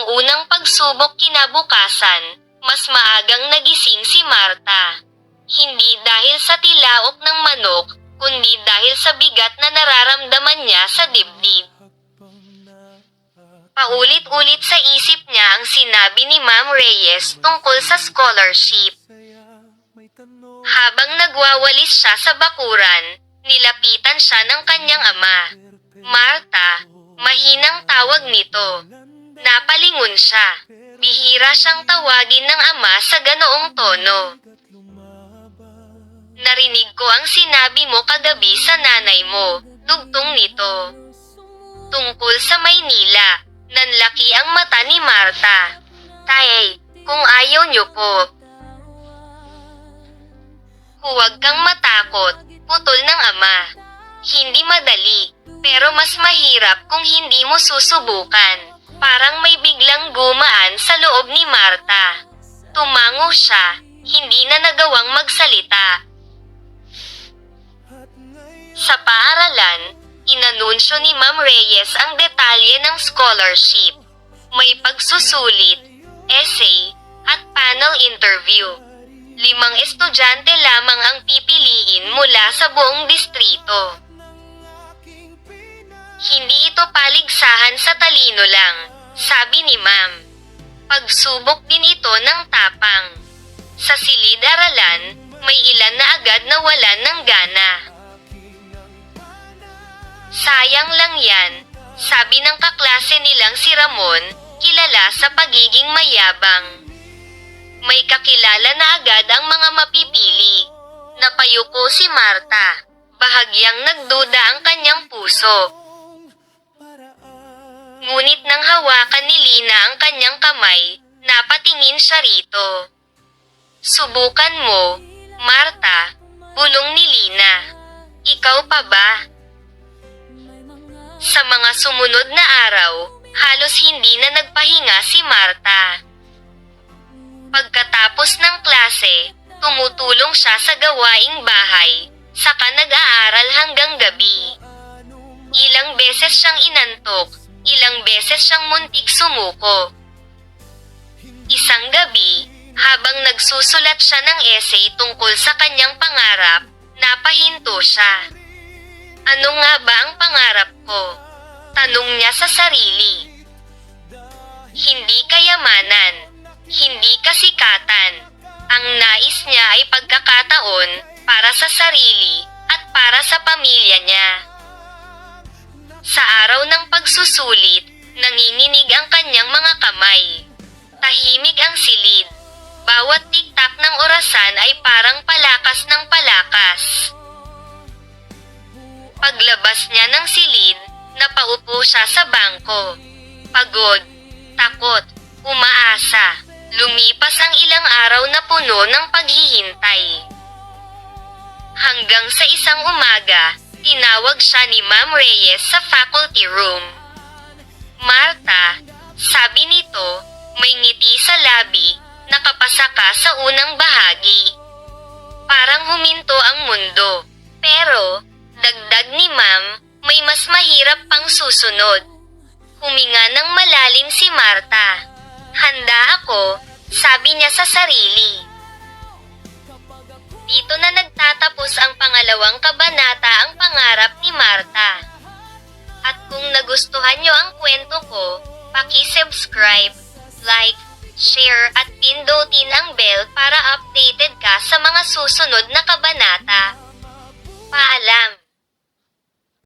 unang pagsubok kinabukasan, mas maagang nagising si Marta. Hindi dahil sa tilaok ng manok, kundi dahil sa bigat na nararamdaman niya sa dibdib. Paulit-ulit sa isip niya ang sinabi ni Ma'am Reyes tungkol sa scholarship. Habang nagwawalis siya sa bakuran, nilapitan siya ng kanyang ama. Marta, mahinang tawag nito. Napalingon siya. Bihira siyang tawagin ng ama sa ganoong tono. Narinig ko ang sinabi mo kagabi sa nanay mo, dugtong nito. Tungkol sa Maynila, nanlaki ang mata ni Marta. Tay, kung ayaw niyo po. Huwag kang matakot, putol ng ama. Hindi madali, pero mas mahirap kung hindi mo susubukan. Parang may biglang gumaan sa loob ni Marta. Tumango siya, hindi na nagawang magsalita. Sa paaralan, inanunsyo ni Ma'am Reyes ang detalye ng scholarship. May pagsusulit, essay, at panel interview. 5 estudyante lamang ang pipiliin mula sa buong distrito. Hindi ito paligsahan sa talino lang, sabi ni Ma'am. Pagsubok din ito ng tapang. Sa silid-aralan, may ilan na agad nawalan ng gana. Sayang lang yan, sabi ng kaklase nilang si Ramon, kilala sa pagiging mayabang. May kakilala na agad ang mga mapipili. Napayuko si Marta. Bahagyang nagduda ang kanyang puso. Ngunit nang hawakan ni Lina ang kanyang kamay, napatingin siya rito. Subukan mo, Marta, bulong ni Lina. Ikaw pa ba? Sa mga sumunod na araw, halos hindi na nagpahinga si Marta. Pagkatapos ng klase, tumutulong siya sa gawaing bahay, saka nag-aaral hanggang gabi. Ilang beses siyang inantok, ilang beses siyang muntik sumuko. Isang gabi, habang nagsusulat siya ng essay tungkol sa kanyang pangarap, napahinto siya. Ano nga ba ang pangarap ko? Tanong niya sa sarili. Hindi kayamanan, hindi kasikatan. Ang nais niya ay pagkakataon para sa sarili at para sa pamilya niya. Sa araw ng pagsusulit, nanginginig ang kanyang mga kamay. Tahimik ang silid. Bawat tiktak ng orasan ay parang palakas ng palakas. Paglabas niya ng silid, napaupo siya sa bangko. Pagod, takot, umaasa. Lumipas ang ilang araw na puno ng paghihintay. Hanggang sa isang umaga, tinawag siya ni Ma'am Reyes sa faculty room. Marta, sabi nito, may ngiti sa labi, nakapasa ka sa unang bahagi. Parang huminto ang mundo. Pero, dagdag ni Ma'am, may mas mahirap pang susunod. Huminga ng malalim si Marta. Handa ako, sabi niya sa sarili. Dito na nagtatapos ang pangalawang kabanata ang pangarap ni Marta. At kung nagustuhan niyo ang kwento ko, paki-subscribe, like, share at pindutin ang bell para updated ka sa mga susunod na kabanata.